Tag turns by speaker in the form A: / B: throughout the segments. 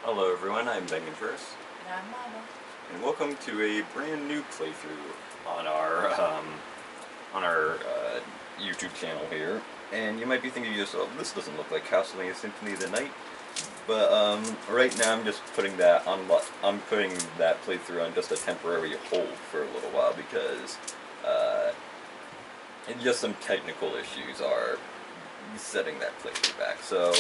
A: Hello everyone, I'm Bengen First.
B: And I'm Mama.
A: And welcome to a brand new playthrough on our YouTube channel here. And you might be thinking to yourself, this doesn't look like Castlevania Symphony of the Night. But right now I'm just putting that on putting that playthrough on just a temporary hold for a little while because just some technical issues are setting that playthrough back. So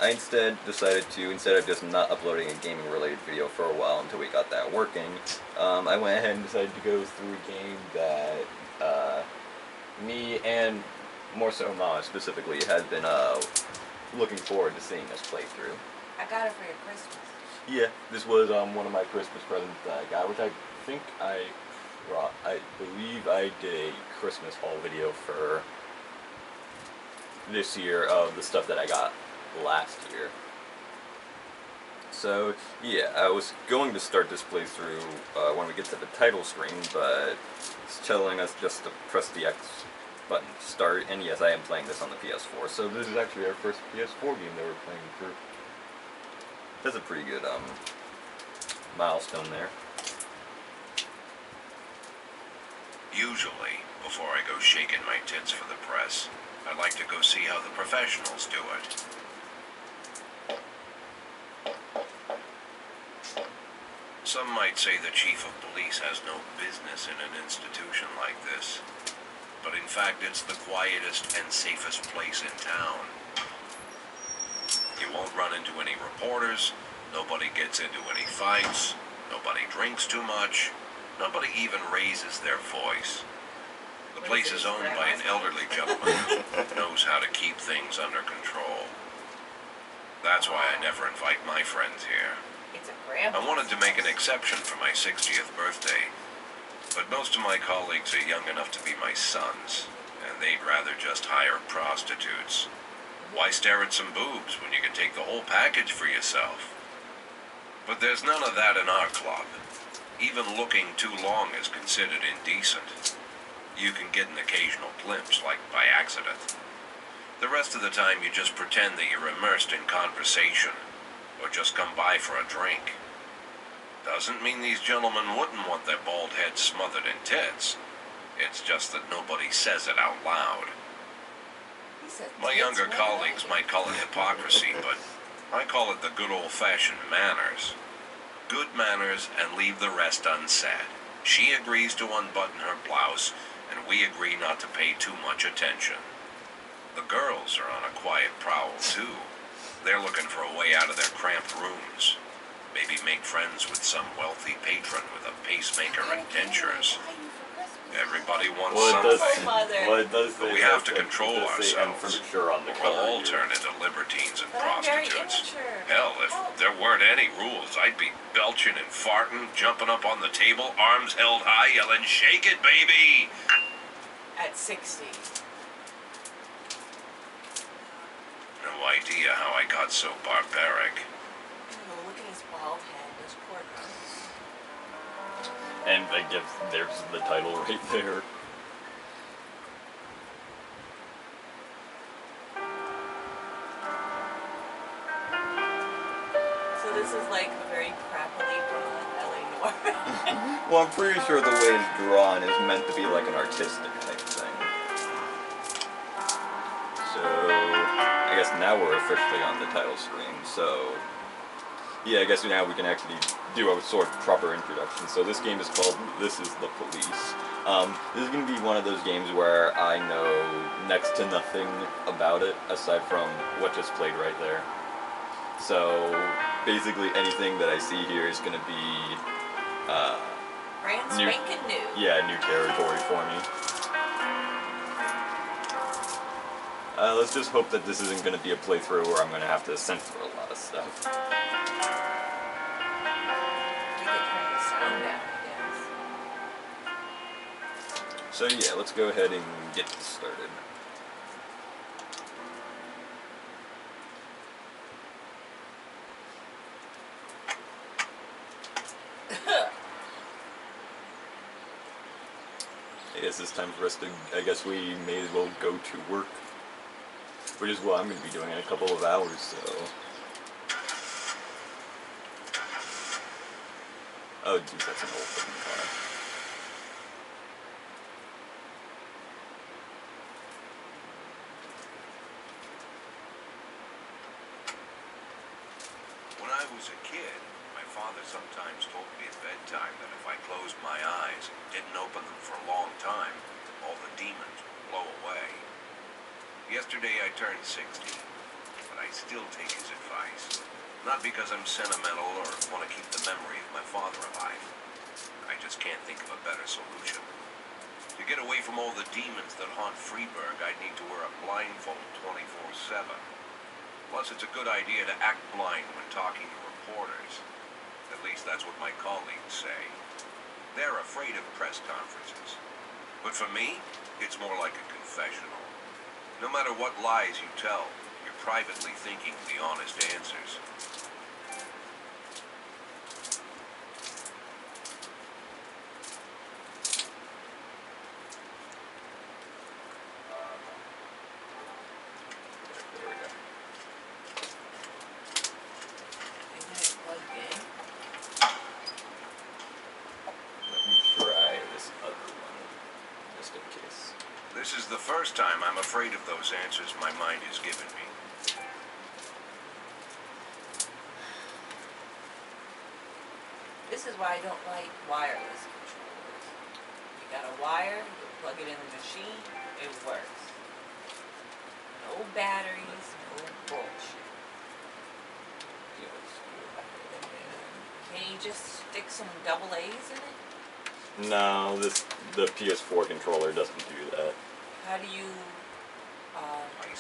A: I instead decided to, instead of just not uploading a gaming related video for a while until we got that working, I went ahead and decided to go through a game that me and more so Mama specifically has been looking forward to seeing us play through.
B: I got it for your Christmas.
A: Yeah, this was one of my Christmas presents that I got, which I think I believe I did a Christmas haul video for this year of the stuff that I got last year. So yeah, I was going to start this playthrough when we get to the title screen, but it's telling us just to press the X button to start, and yes, I am playing this on the PS4, so this is actually our first PS4 game that we're playing through. That's a pretty good milestone there.
C: Usually, before I go shaking my tits for the press, I like to go see how the professionals do it. Some might say the chief of police has no business in an institution like this, but in fact it's the quietest and safest place in town. You won't run into any reporters, nobody gets into any fights, nobody drinks too much, nobody even raises their voice. The place is owned by an elderly gentleman who knows how to keep things under control. That's why I never invite my friends here.
B: It's a grandpa.
C: I wanted to make an exception for my 60th birthday, but most of my colleagues are young enough to be my sons, and they'd rather just hire prostitutes. Why stare at some boobs when you can take the whole package for yourself? But there's none of that in our club. Even looking too long is considered indecent. You can get an occasional glimpse, like by accident. The rest of the time you just pretend that you're immersed in conversation, or just come by for a drink. Doesn't mean these gentlemen wouldn't want their bald heads smothered in tits. It's just that nobody says it out loud. My younger colleagues might call it hypocrisy, but I call it the good old-fashioned manners. Good manners and leave the rest unsaid. She agrees to unbutton her blouse, and we agree not to pay too much attention. The girls are on a quiet prowl, too. They're looking for a way out of their cramped rooms. Maybe make friends with some wealthy patron with a pacemaker and dentures. Everybody wants something, but we have to control ourselves. We'll all turn into libertines and prostitutes. Hell, if there weren't any rules, I'd be belching and farting, jumping up on the table, arms held high, yelling, "Shake it, baby!"
B: At 60.
C: No idea how I got so barbaric.
B: Oh, look at his bald head, those poor girls.
A: And I guess there's the title right there.
B: So this is like a very crappily drawn LA Noire.
A: Well, I'm pretty sure the way it's drawn is meant to be like an artistic type thing. So, I guess now we're officially on the title screen, so yeah, I guess now we can actually do a sort of proper introduction. So this game is called This Is the Police. This is going to be one of those games where I know next to nothing about it, aside from what just played right there. So, basically anything that I see here is going to be
B: Brand spanking new.
A: Yeah, new territory for me. Let's just hope that this isn't going to be a playthrough where I'm going to have to censor a lot of stuff.
B: We could turn the sound down, I
A: So yeah, let's go ahead and get this started. I guess it's time for us to, I guess we may as well go to work. Which is what I'm going to be doing in a couple of hours, so... Oh, geez, that's an old looking car.
C: When I was a kid, my father sometimes told me at bedtime that if I closed my eyes and didn't open them for a long time, all the demons would blow away. Yesterday I turned 60, but I still take his advice. Not because I'm sentimental or want to keep the memory of my father alive. I just can't think of a better solution. To get away from all the demons that haunt Freeburg, I'd need to wear a blindfold 24/7. Plus, it's a good idea to act blind when talking to reporters. At least that's what my colleagues say. They're afraid of press conferences. But for me, it's more like a confessional. No matter what lies you tell, you're privately thinking the honest answers.
A: There we go.
B: Isn't it plugged in?
A: Let me try this other one, just in case.
C: This is the first time I'm afraid of those answers my mind has given me.
B: This is why I don't like wireless controllers. You got a wire, you plug it in the machine, it works. No batteries, no bullshit. Can you just stick some double A's in it?
A: No, the PS4 controller doesn't do that.
B: How do you,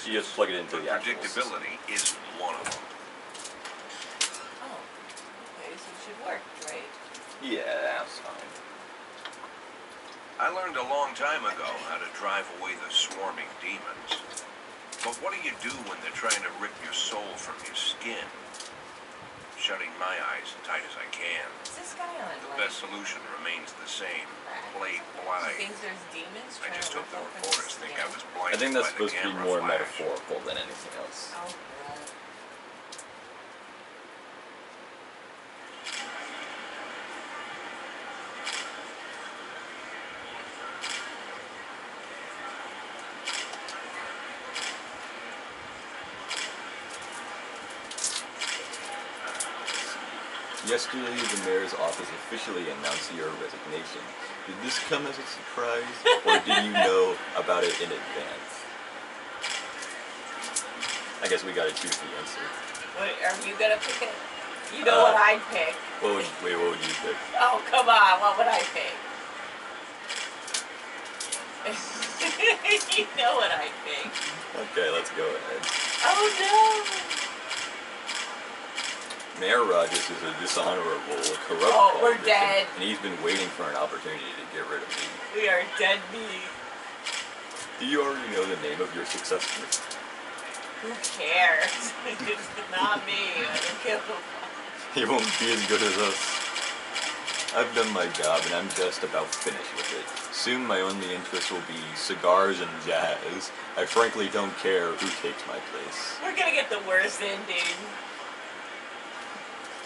A: You just plug it into the actual system.
C: Predictability isn't one of them.
B: oh, okay, so it should work, right?
A: Yeah, that's fine.
C: I learned a long time ago how to drive away the swarming demons. But what do you do when they're trying to rip your soul from your skin? Shutting my eyes as tight as I can.
B: Is this guy on,
C: The
B: like,
C: best solution remains the same. Play
B: he
C: blind.
B: thinks there's demons
C: I
B: trying
C: just
B: to
C: hope
B: rip
C: the
B: open
C: reporters
B: his
C: think
B: skin?
C: I was blinded
A: I think that's
C: by the
A: supposed to be
C: camera
A: more
C: flash.
A: metaphorical than anything else.
B: Oh, God.
A: Yesterday, the mayor's office officially announced your resignation. Did this come as a surprise, or did you know about it in advance? I guess we gotta choose the answer.
B: What, are you gonna pick it? You know what I'd pick.
A: What would you pick?
B: Oh, come on, what would I pick? You know what I'd pick.
A: Okay, let's go ahead.
B: Oh, no!
A: Mayor Rogers is a dishonorable, corrupt
B: Oh, we're
A: politician,
B: dead.
A: and he's been waiting for an opportunity to get rid of me.
B: We are dead meat.
A: Do you already know the name of your successor?
B: Who cares? It's not me. I don't give a fuck.
A: He won't be as good as us. I've done my job, and I'm just about finished with it. Soon my only interest will be cigars and jazz. I frankly don't care who takes my place.
B: We're gonna get the worst ending.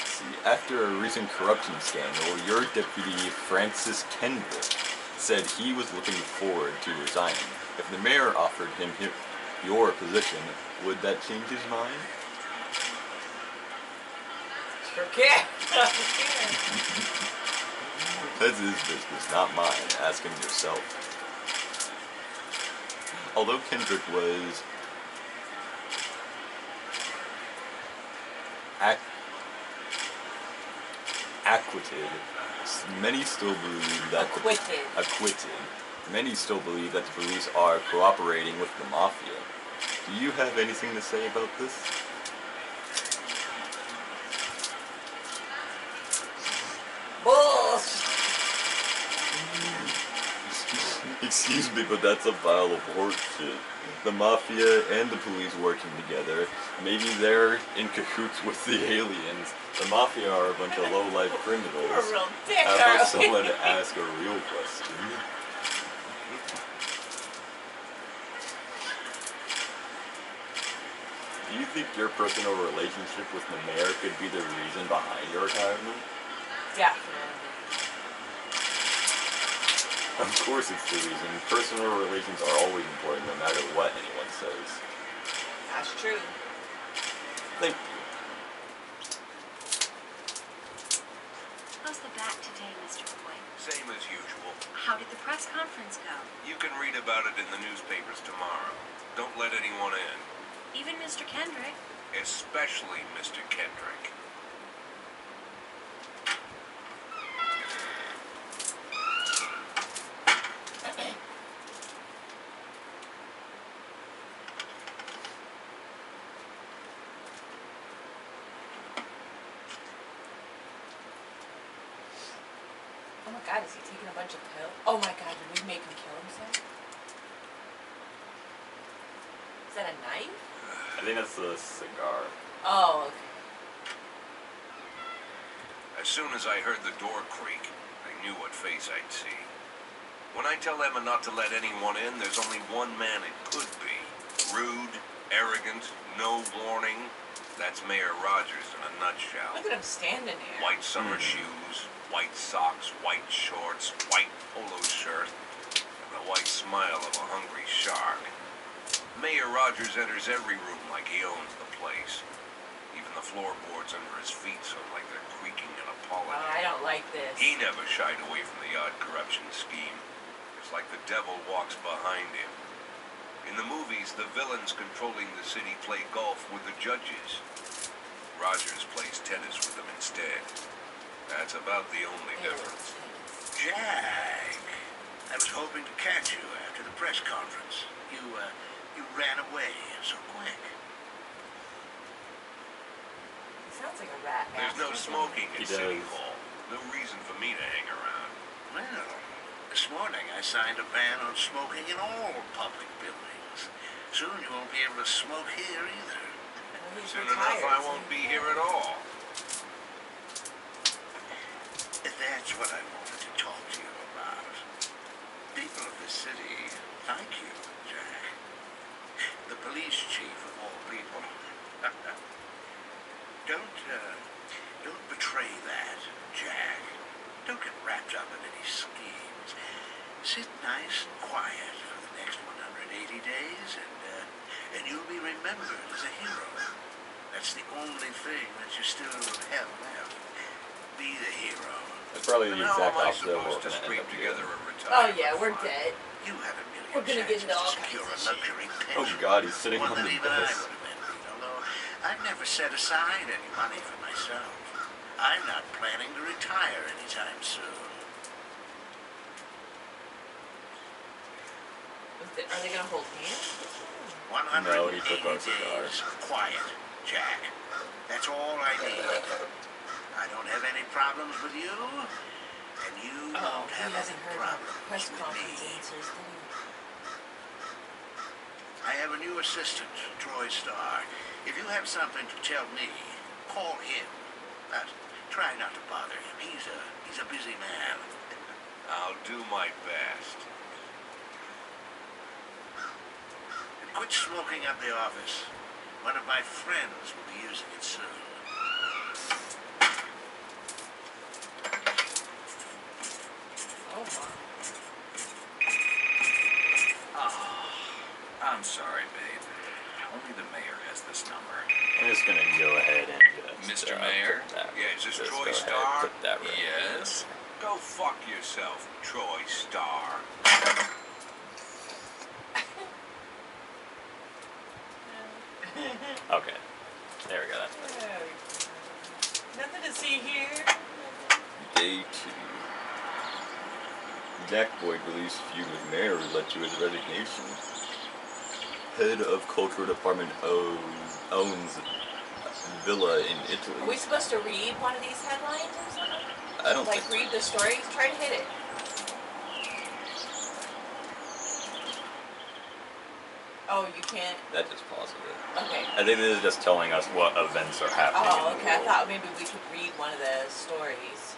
A: See, after a recent corruption scandal, your deputy, Francis Kendrick, said he was looking forward to resigning. If the mayor offered him your position, would that change his mind?
B: Okay.
A: That's his business, not mine. Ask him yourself. Although Kendrick was acquitted, many still believe that acquitted. Many still believe that the police are cooperating with the mafia. Do you have anything to say about this?
B: Bullshit.
A: Excuse me, but that's a pile of horseshit. The mafia and the police working together. Maybe they're in cahoots with the aliens. The mafia are a bunch of low-life criminals.
B: You're a real dick,
A: How about
B: aren't we?
A: someone ask a real question? Do you think your personal relationship with the mayor could be the reason behind your retirement?
B: Definitely.
A: Of course it's the reason. Personal relations are always important no matter what anyone says.
B: That's true.
A: Thank you.
D: How's the back today, Mr. Boyd?
C: Same as usual.
D: How did the press conference go?
C: You can read about it in the newspapers tomorrow. Don't let anyone in.
D: Even Mr. Kendrick?
C: Especially Mr. Kendrick.
B: Oh my god, is he taking a bunch of pills? Oh my god, did we make him kill himself? Is that a knife?
A: I think that's a cigar.
B: Oh, okay.
C: As soon as I heard the door creak, I knew what face I'd see. When I tell Emma not to let anyone in, there's only one man it could be. Rude, arrogant, no warning. That's Mayor Rogers in a nutshell.
B: Look at him standing there.
C: White summer shoes, white socks, white shorts, white polo shirt, and the white smile of a hungry shark. Mayor Rogers enters every room like he owns the place. Even the floorboards under his feet sound like they're creaking in apology.
B: Oh, I don't like this.
C: He never shied away from the odd corruption scheme. It's like the devil walks behind him. In the movies, the villains controlling the city play golf with the judges. Rogers plays tennis with them instead. That's about the only difference.
E: Jack, I was hoping to catch you after the press conference. You ran away so quick.
B: He sounds like a rat.
C: There's no
B: bastard.
C: smoking
A: He
C: at City
A: does.
C: Hall. No reason for me to hang around.
E: Well, this morning I signed a ban on smoking in all public buildings. Soon you won't be able to smoke here either.
B: Well, he's
C: Soon
B: retired,
C: enough, I
B: so
C: won't
B: he
C: be
B: can't.
C: here at all.
E: That's what I wanted to talk to you about. People of this city thank you, Jack. The police chief of all people. Don't betray that, Jack. Don't get wrapped up in any schemes. Sit nice and quiet for the next 180 days, and you'll be remembered as a hero. That's the only thing that you still have left. Be the hero.
A: That's probably the
C: And how
A: exact
C: am I
A: opposite of what
C: supposed to
A: we're going to
C: scrape
A: end up
C: together
A: doing.
C: a
B: Oh
C: retirement
B: yeah, we're
C: fund?
B: dead.
E: You had a million
B: We're gonna get
E: chances
B: into all
E: to secure a
B: kinds of
E: luxury
A: Oh
E: pension.
A: god, he's sitting
E: One
A: on
E: that
A: the
E: even I
A: bus.
E: would have envied, although I've never set aside any money for myself. I'm not planning to retire anytime soon.
B: Are they gonna hold hands?
E: 180
A: No, he took our cigar.
E: days of quiet, Jack. That's all I need. I don't have any problems with you, and you
B: Oh,
E: don't
B: he
E: have
B: hasn't
E: any
B: heard
E: problems
B: the press
E: with
B: conference
E: me.
B: answers, did he?
E: I have a new assistant, Troy Starr. If you have something to tell me, call him. But try not to bother him. He's a busy man.
C: I'll do my best.
E: And quit smoking up the office. One of my friends will be using it soon.
B: Oh my.
F: Oh, I'm sorry, babe. Only the mayor has this number.
A: I'm just going to go ahead and just,
F: Mr. Mayor?
A: put that,
C: Yeah, is this
A: just
C: Troy
A: go ahead and
C: Starr?
A: put that right
F: Yes?
C: Go fuck yourself, Troy Starr.
A: there. Okay. There we go, that's better.
B: Nothing to see here.
A: Day 2. Jack Boyd released feud with mayor who led to his resignation. Head of cultural department owns villa in Italy.
B: Are we supposed to read one of these headlines or something?
A: I don't
B: Like
A: think
B: read the story? Try to hit it. Oh, you can't?
A: that just pauses it.
B: Okay.
A: I think this is just telling us what events are happening.
B: Oh,
A: in the
B: okay. I
A: world.
B: thought maybe we could read one of the stories.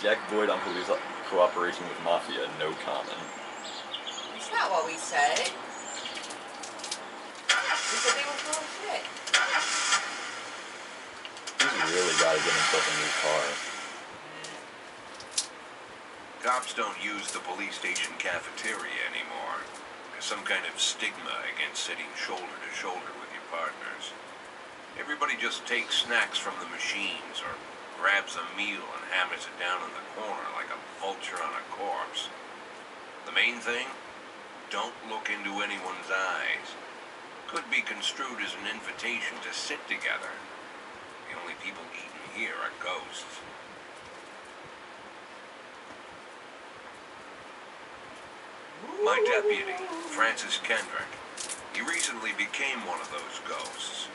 A: Jack Boyd on police cooperation with mafia, no comment.
B: It's not what we said. We said they were full of shit.
A: He's really got to get himself a new car.
C: Cops don't use the police station cafeteria anymore. There's some kind of stigma against sitting shoulder to shoulder with your partners. Everybody just takes snacks from the machines or grabs a meal and hammers it down in the corner like a vulture on a corpse. The main thing? Don't look into anyone's eyes. Could be construed as an invitation to sit together. The only people eating here are ghosts. My deputy, Francis Kendrick, he recently became one of those ghosts.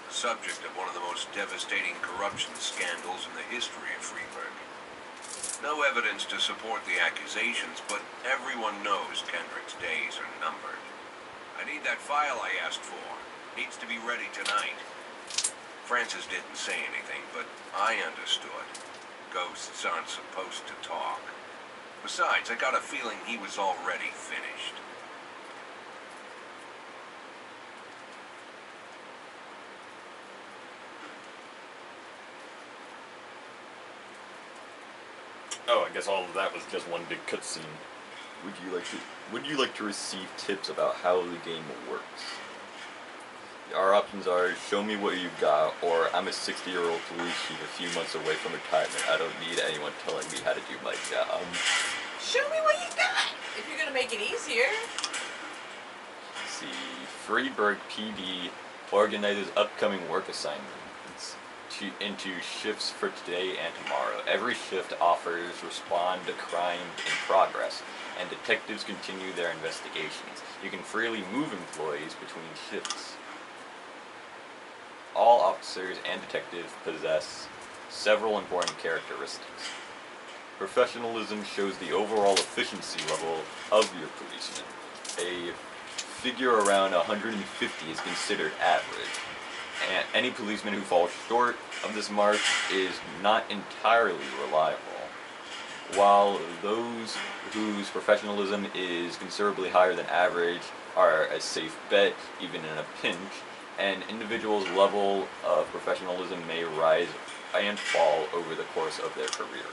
C: The subject of one of the most devastating corruption scandals in the history of Freeburg. No evidence to support the accusations, but everyone knows Kendrick's days are numbered. I need that file I asked for. Needs to be ready tonight. Francis didn't say anything, but I understood. Ghosts aren't supposed to talk. Besides, I got a feeling he was already finished.
A: Oh, I guess all of that was just one big cutscene. Would you like to receive tips about how the game works? Our options are, show me what you've got, or I'm a 60-year-old police chief a few months away from retirement. I don't need anyone telling me how to do my job.
B: Show me what you got! If you're gonna make it easier.
A: Let's see, Freeburg PD organizes upcoming work assignments into shifts for today and tomorrow. Every shift offers respond to crime in progress, and detectives continue their investigations. You can freely move employees between shifts. All officers and detectives possess several important characteristics. Professionalism shows the overall efficiency level of your policemen. A figure around 150 is considered average, and any policeman who falls short of this mark is not entirely reliable, while those whose professionalism is considerably higher than average are a safe bet even in a pinch. An individual's level of professionalism may rise and fall over the course of their career.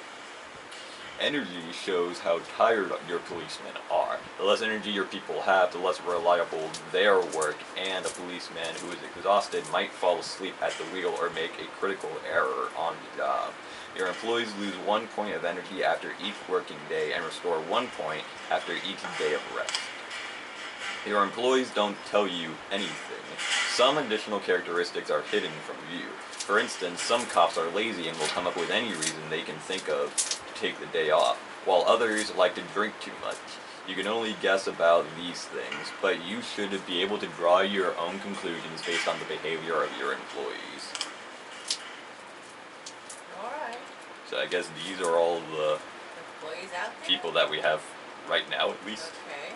A: Energy shows how tired your policemen are. The less energy your people have, the less reliable their work, and a policeman who is exhausted might fall asleep at the wheel or make a critical error on the job. Your employees lose 1 point of energy after each working day and restore 1 point after each day of rest. Your employees don't tell you anything. Some additional characteristics are hidden from view. For instance, some cops are lazy and will come up with any reason they can think of to take the day off, while others like to drink too much. You can only guess about these things, but you should be able to draw your own conclusions based on the behavior of your employees.
B: Alright.
A: So I guess these are all the
B: Employees out there?
A: people that we have right now, at least.
B: Okay.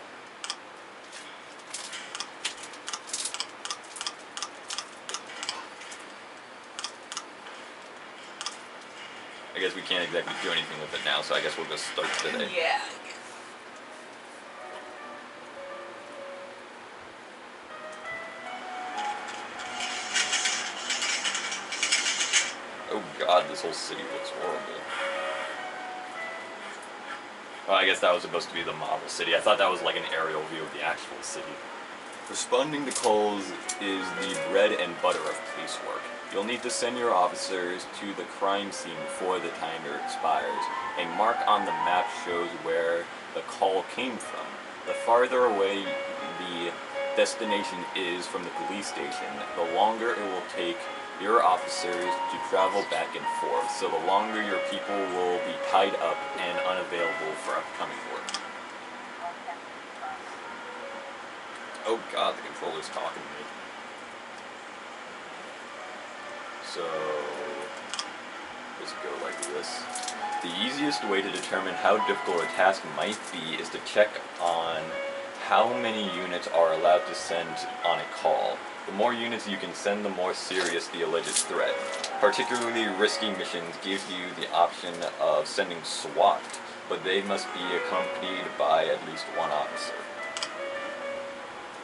A: I guess we can't exactly do anything with it now, so I guess we'll just start today.
B: Yeah, I guess.
A: Oh god, this whole city looks horrible. Oh, I guess that was supposed to be the model city. I thought that was like an aerial view of the actual city. Responding to calls is the bread and butter of police work. You'll need to send your officers to the crime scene before the timer expires. A mark on the map shows where the call came from. The farther away the destination is from the police station, the longer it will take your officers to travel back and forth, so the longer your people will be tied up and unavailable for upcoming work. Oh god, the controller's talking to me. So, let's go like this. The easiest way to determine how difficult a task might be is to check on how many units are allowed to send on a call. The more units you can send, the more serious the alleged threat. Particularly risky missions gives you the option of sending SWAT, but they must be accompanied by at least one officer.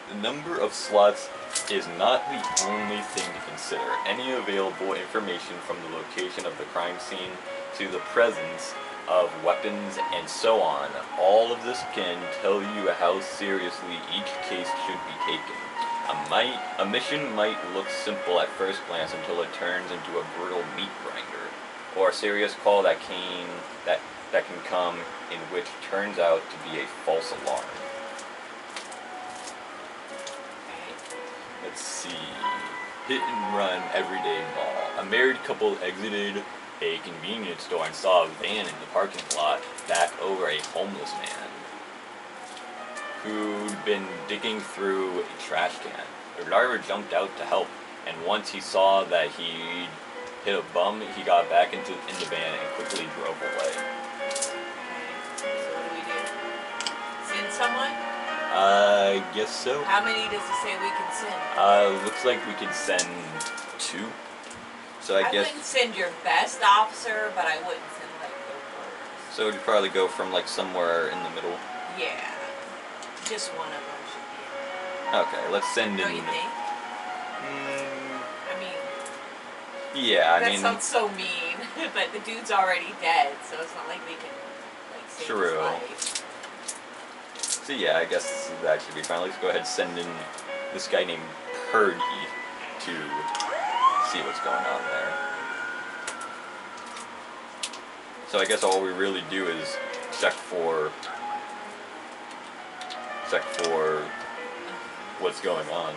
A: The number of slots is not the only thing to consider. Any available information from the location of the crime scene to the presence of weapons and so on, all of this can tell you how seriously each case should be taken. A mission might look simple at first glance until it turns into a brutal meat grinder, or a serious call that can come in which turns out to be a false alarm. Let's see. Hit and run everyday mall. A married couple exited a convenience store and saw a van in the parking lot back over a homeless man who'd been digging through a trash can. The driver jumped out to help, and once he saw that he'd hit a bum, he got back in the van and quickly drove away.
B: So what do we do? Send someone?
A: I guess so.
B: How many does it say we can send?
A: Looks like we could send 2. So I guess.
B: Wouldn't send your best officer, but I wouldn't send like the worst.
A: So you'd probably go from like somewhere in the middle.
B: Yeah. Just one of them should be in.
A: Okay, let's send in.
B: Don't you think? I mean.
A: Yeah,
B: that sounds so mean, but the dude's already dead, so it's not like we can like save his life.
A: So yeah, I guess that should be fine. Let's go ahead and send in this guy named Purdy to see what's going on there. So I guess all we really do is check for what's going on.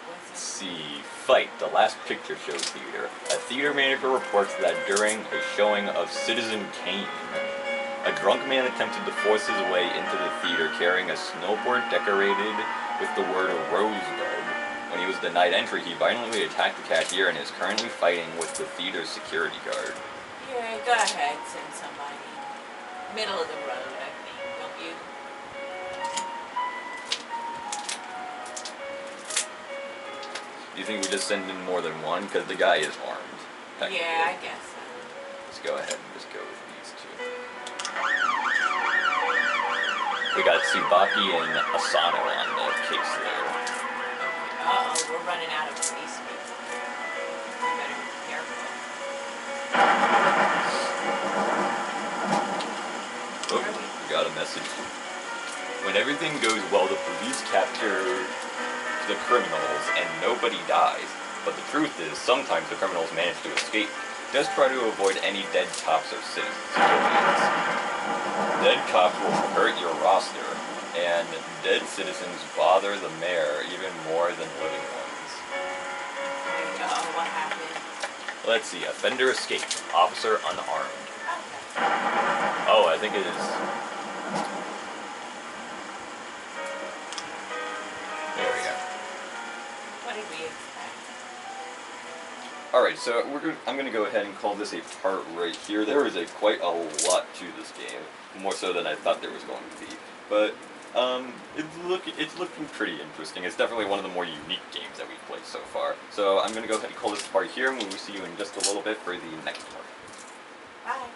A: Let's see. Fight. The Last Picture Show Theater. A theater manager reports that during a showing of Citizen Kane, a drunk man attempted to force his way into the theater carrying a snowboard decorated with the word Rosebud. When he was denied entry, he violently attacked the cashier and is currently fighting with the theater's security guard.
B: Yeah, go ahead, send somebody. Middle of the road, I think, don't you?
A: Do you think we just send in more than one? Because the guy is armed.
B: Yeah, I guess so.
A: Let's go ahead and just go with these 2. We got Tsubaki and Asano on the case there.
B: Uh-oh, we're running out of police space. We better be careful.
A: Oh, we got a message. When everything goes well, the police capture the criminals and nobody dies. But the truth is, sometimes the criminals manage to escape. Just try to avoid any dead cops or civilians. Dead cops will hurt your roster, and dead citizens bother the mayor even more than living ones.
B: Uh-oh, what happened?
A: Let's see, offender escaped, officer unarmed.
B: Okay.
A: Oh, I think it is. There we go.
B: What did we expect?
A: Alright, so I'm going to go ahead and call this a part right here. There is quite a lot to this game, more so than I thought there was going to be. But it's looking pretty interesting. It's definitely one of the more unique games that we've played so far. So I'm going to go ahead and call this part here, and we will see you in just a little bit for the next part.
B: Bye.